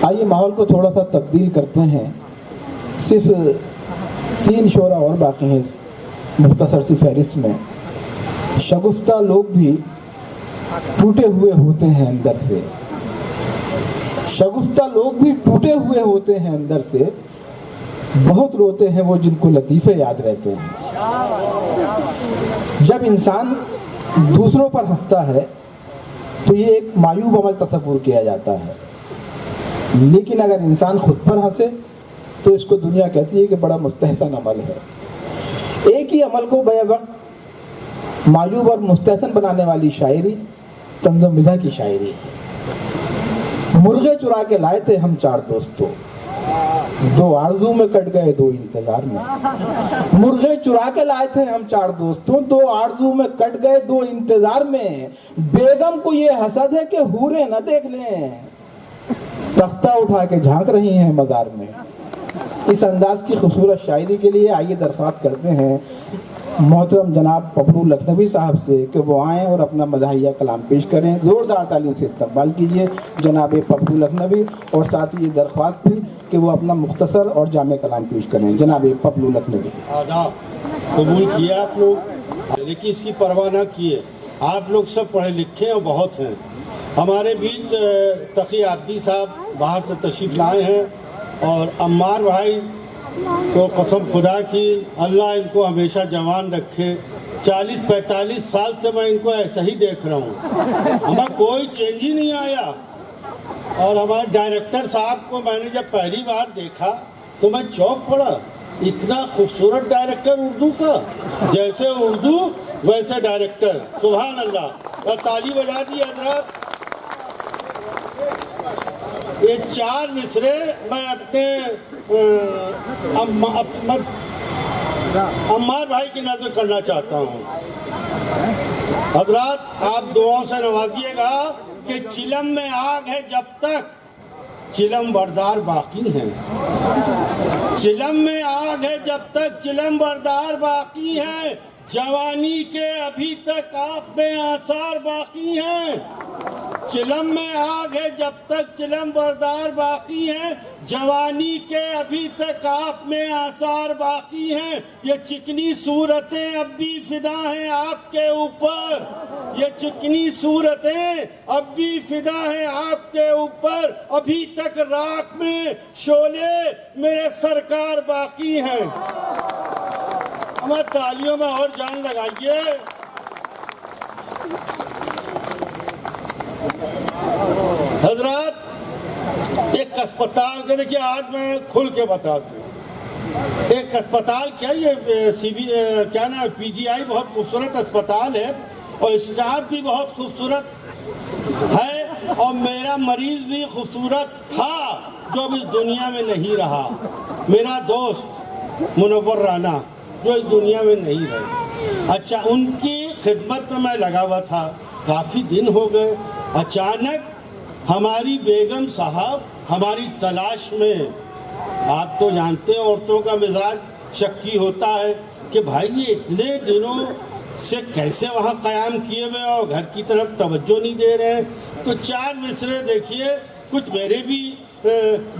آئیے ماحول کو تھوڑا سا تبدیل کرتے ہیں. صرف 3 شعرا اور باقی ہیں مختصر سی فہرست میں. شگفتہ لوگ بھی ٹوٹے ہوئے ہوتے ہیں اندر سے. شگفتہ لوگ بھی ٹوٹے ہوئے ہوتے ہیں اندر سے. بہت روتے ہیں وہ جن کو لطیفے یاد رہتے ہیں. جب انسان دوسروں پر ہنستا ہے تو یہ ایک معیوب عمل تصور کیا جاتا ہے، لیکن اگر انسان خود پر ہنسے تو اس کو دنیا کہتی ہے کہ بڑا مستحسن عمل ہے. ایک ہی عمل کو بے وقت معیوب اور مستحسن بنانے والی شاعری طنز و مزاح کی شاعری ہے. مرغے چرا کے لائے تھے ہم 4 دوستوں، 2 آرزو میں کٹ گئے 2 انتظار میں. مرغے چرا کے لائے تھے ہم 4 دوستوں، 2 آرزو میں کٹ گئے 2 انتظار میں. بیگم کو یہ حسد ہے کہ حوریں نہ دیکھ لیں، تختہ اٹھا کے جھانک رہی ہیں مزار میں. اس انداز کی خوبصورت شاعری کے لیے آئیے درخواست کرتے ہیں محترم جناب پپلو لکھنوی صاحب سے کہ وہ آئیں اور اپنا مزاحیہ کلام پیش کریں. زوردار تالیوں سے استقبال کیجیے جناب پپلو لکھنوی، اور ساتھ ہی یہ درخواست بھی کہ وہ اپنا مختصر اور جامع کلام پیش کریں. جناب پپلو لکھنوی. آداب قبول کیا آپ لوگ، لیکن اس کی پرواہ نہ کیے. آپ لوگ سب پڑھے لکھے اور بہت ہیں. ہمارے بیچ تقی عابدی صاحب باہر سے تشریف لائے ہیں، اور عمار بھائی تو قسم خدا کی اللہ ان کو ہمیشہ جوان رکھے. 40-45 سال سے میں ان کو ایسا ہی دیکھ رہا ہوں، ہمیں کوئی چینج ہی نہیں آیا. اور ہمارے ڈائریکٹر صاحب کو میں نے جب پہلی بار دیکھا تو میں چونک پڑا. اتنا خوبصورت ڈائریکٹر اردو کا، جیسے اردو ویسے ڈائریکٹر. سبحان اللہ. اور تالی بجا دی حضرات. یہ 4 مصرے میں اپنے عمار بھائی کی نظر کرنا چاہتا ہوں. حضرات آپ دعاؤں سے نوازیے گا کہ چلم میں آگ ہے جب تک چلم بردار باقی ہیں. چلم میں آگ ہے جب تک چلم بردار باقی ہیں. جوانی کے ابھی تک آپ میں آثار باقی ہیں. چلم میں آگ ہے جب تک چلم بردار باقی ہیں. جوانی کے ابھی تک آپ میں آثار باقی ہیں. یہ چکنی صورتیں اب بھی فدا ہیں آپ کے اوپر. یہ چکنی صورتیں اب بھی فدا ہیں آپ کے اوپر. ابھی تک راکھ میں شعلے میرے سرکار باقی ہیں. ہمیں تالیوں میں اور جان لگائیے. حضرات ایک اسپتال کے دیکھیے، آج میں کھل کے بتا دوں. ایک اسپتال کیا یہ کیا نا پی جی آئی بہت خوبصورت اسپتال ہے، اور اسٹاف بھی بہت خوبصورت ہے، اور میرا مریض بھی خوبصورت تھا جو اب اس دنیا میں نہیں رہا. میرا دوست منور رانا جو اس دنیا میں نہیں رہے. اچھا، ان کی خدمت میں لگا ہوا تھا. کافی دن ہو گئے. اچانک ہماری بیگم صاحب ہماری تلاش میں، آپ تو جانتے ہیں عورتوں کا مزاج شکی ہوتا ہے کہ بھائی یہ اتنے دنوں سے کیسے وہاں قیام کیے ہوئے اور گھر کی طرف توجہ نہیں دے رہے ہیں. تو 4 مصرے دیکھیے، کچھ میرے بھی،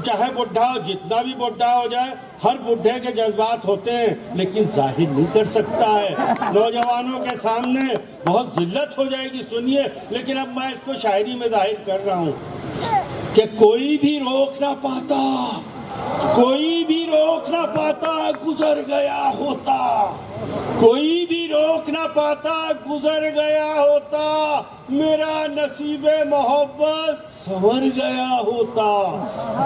چاہے بڈھا ہو، جتنا بھی بڈھا ہو جائے، ہر بڈھے کے جذبات ہوتے ہیں لیکن ظاہر نہیں کر سکتا ہے. نوجوانوں کے سامنے بہت ذلت ہو جائے گی، سنیے. لیکن اب میں اس کو شاعری میں ظاہر کر رہا ہوں کہ کوئی بھی روک نہ پاتا، کوئی بھی روک نہ پاتا گزر گیا ہوتا. کوئی بھی روک نہ پاتا گزر گیا ہوتا. میرا نصیب محبت سنور گیا ہوتا.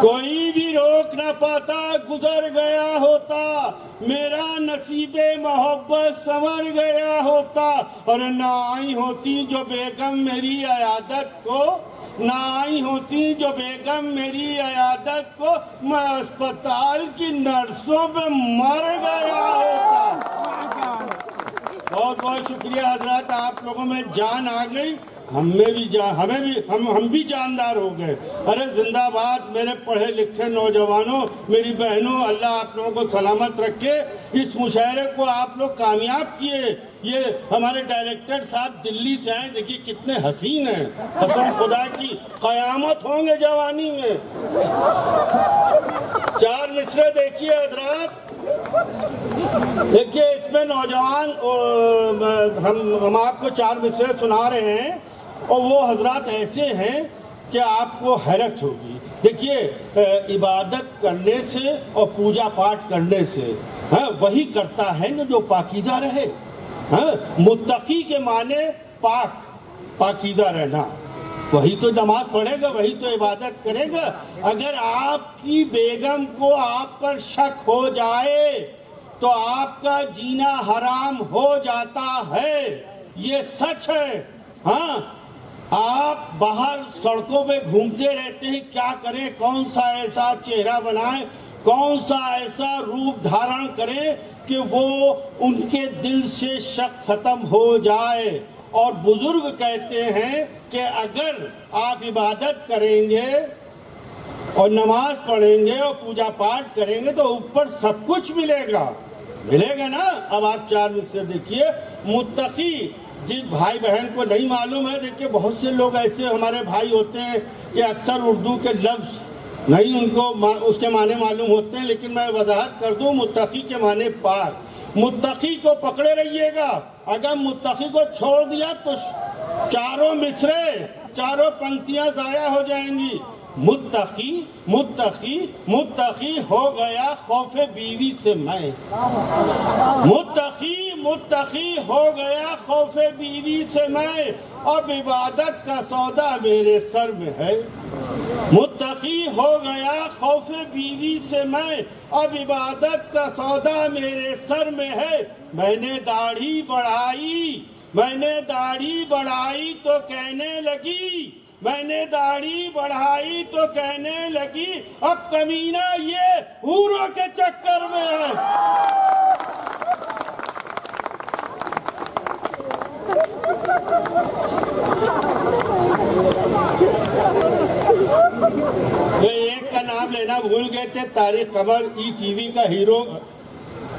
کوئی بھی روک نہ پاتا گزر گیا ہوتا. میرا نصیب محبت سنور گیا ہوتا. اور نہ آئی ہوتی جو بیگم میری عیادت کو، نہ آئی ہوتی جو بیگم میری عیادت کو، میں اسپتال کی نرسوں پہ مر گیا ہوتا. بہت بہت شکریہ حضرات. آپ لوگوں میں جان آ گئی، ہم بھی جاندار ہو گئے. ارے زندہ باد میرے پڑھے لکھے نوجوانوں، میری بہنوں. اللہ آپ لوگوں کو سلامت رکھے. اس مشاعرے کو آپ لوگ کامیاب کیے. یہ ہمارے ڈائریکٹر صاحب دلی سے آئے، دیکھیے کتنے حسین ہیں، قسم خدا کی قیامت ہوں گے جوانی میں۔ 4 مصرے دیکھیے حضرات، دیکھیے اس میں نوجوان، ہم آپ کو 4 مصرے سنا رہے ہیں اور وہ حضرات ایسے ہیں کہ آپ کو حیرت ہوگی۔ دیکھیے عبادت کرنے سے اور پوجا پاٹ کرنے سے وہی کرتا ہے نا جو پاکیزہ رہے۔ متقی کے معنی پاکیزہ رہنا، وہی تو نماز پڑھے گا، وہی تو عبادت کرے گا۔ اگر آپ کی بیگم کو آپ پر شک ہو جائے تو آپ کا جینا حرام ہو جاتا ہے، یہ سچ ہے۔ آپ باہر سڑکوں پہ گھومتے رہتے ہیں، کیا کریں، کون سا ایسا چہرہ بنائیں، کون سا ایسا روپ دھارن کریں کہ وہ ان کے دل سے شک ختم ہو جائے۔ اور بزرگ کہتے ہیں کہ اگر آپ عبادت کریں گے اور نماز پڑھیں گے اور پوجا پاٹ کریں گے تو اوپر سب کچھ ملے گا نا۔ اب آپ 4 مصرے دیکھیے۔ متقی، جس بھائی بہن کو نہیں معلوم ہے، دیکھیے بہت سے لوگ ایسے ہمارے بھائی ہوتے ہیں کہ اکثر اردو کے لفظ نہیں ان کو اس کے معنی معلوم ہوتے ہیں، لیکن میں وضاحت کر دوں، متقی کے معنی پاک۔ متقی کو پکڑے رہیے گا، اگر متقی کو چھوڑ دیا تو 4 مصرے، 4 پنکتیاں ضائع ہو جائیں گی۔ متقی متقی متقی ہو گیا خوف بیوی سے میں، متقی متقی ہو گیا خوف بیوی سے میں، اب عبادت کا سودا میرے سر میں ہے۔ متقی ہو گیا خوف بیوی سے میں، اب عبادت کا سودا میرے سر میں ہے۔ میں نے داڑھی بڑھائی تو کہنے لگی، میں نے داڑھی بڑھائی تو کہنے لگی، اب کمینہ یہ حوروں کے چکر میں ہے۔ ایک کا نام لینا بھول گئے تھے، Tariq Qamar E T V کا ہیرو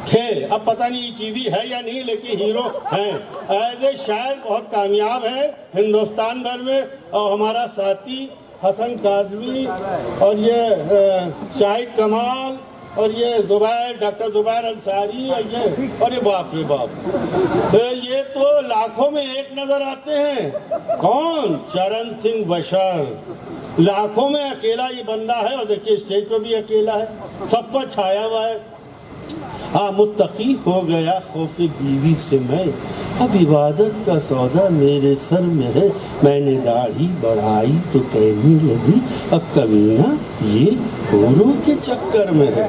تھے، اب پتہ نہیں ای ٹی وی ہے یا نہیں، لیکن ہیرو ہیں۔ ایز اے شاعر بہت کامیاب ہے ہندوستان بھر میں، اور ہمارا ساتھی حسن کاظمی اور یہ شاہد کمال اور یہ ڈاکٹر زبیر انصاری اور یہ باپ رے باپ، یہ تو لاکھوں میں ایک نظر آتے ہیں۔ کون؟ چرن سنگھ بشر، لاکھوں میں اکیلا یہ بندہ ہے، اور دیکھیے اسٹیج پہ بھی اکیلا ہے، سب پر چھایا ہوا ہے۔ متقی ہو گیا خوف بیوی سے میں، اب عبادت کا سودا میرے سر میں ہے۔ میں نے داڑھی بڑھائی تو کہنے لگی، اب کمینہ یہ حوروں کے چکر میں ہے۔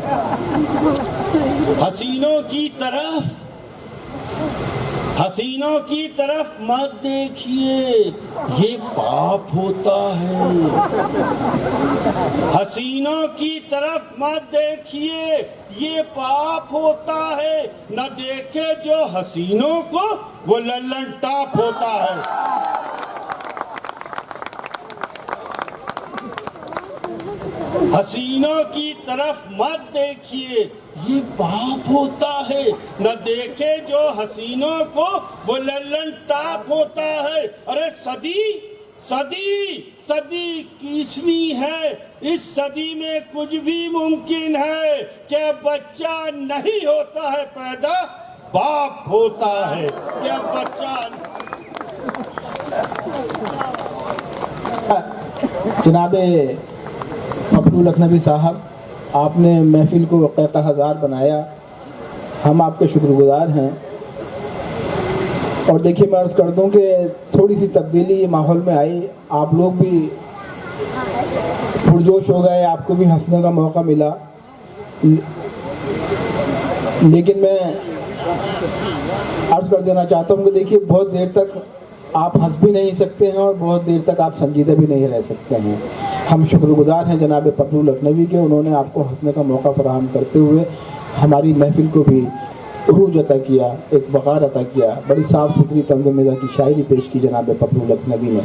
حسینوں کی طرف مت دیکھیے، یہ پاپ ہوتا ہے۔ حسینوں کی طرف مت دیکھیے، یہ پاپ ہوتا ہے، نہ دیکھے جو حسینوں کو وہ للن ٹاپ ہوتا ہے۔ حسینوں کی طرف مت دیکھیے، یہ پاپ ہوتا ہے، نہ دیکھے جو حسینوں کو وہ للن ٹاپ ہوتا ہے۔ ارے صدی کیسویں ہے، اس صدی میں کچھ بھی ممکن ہے کہ بچہ نہیں ہوتا ہے پیدا، باپ ہوتا ہے کہ بچہ۔ جناب پپلو لکھنوی صاحب، آپ نے محفل کو قہقہ ہزار بنایا، ہم آپ کے شکر گزار ہیں۔ اور دیکھیے میں عرض کر دوں کہ تھوڑی سی تبدیلی ماحول میں آئی، آپ لوگ بھی پرجوش ہو گئے، آپ کو بھی ہنسنے کا موقع ملا، لیکن میں عرض کر دینا چاہتا ہوں کہ دیکھیے بہت دیر تک آپ ہنس بھی نہیں سکتے ہیں اور بہت دیر تک آپ سنجیدہ بھی نہیں رہ سکتے ہیں۔ ہم شکر گزار ہیں جناب پپلو لکھنوی کے، انہوں نے آپ کو ہنسنے کا موقع فراہم کرتے ہوئے ہماری محفل کو بھی عروج عطا کیا، ایک وقار عطا کیا، بڑی صاف ستھری طنز و مزاح کی شاعری پیش کی جناب پپلو لکھنوی نے۔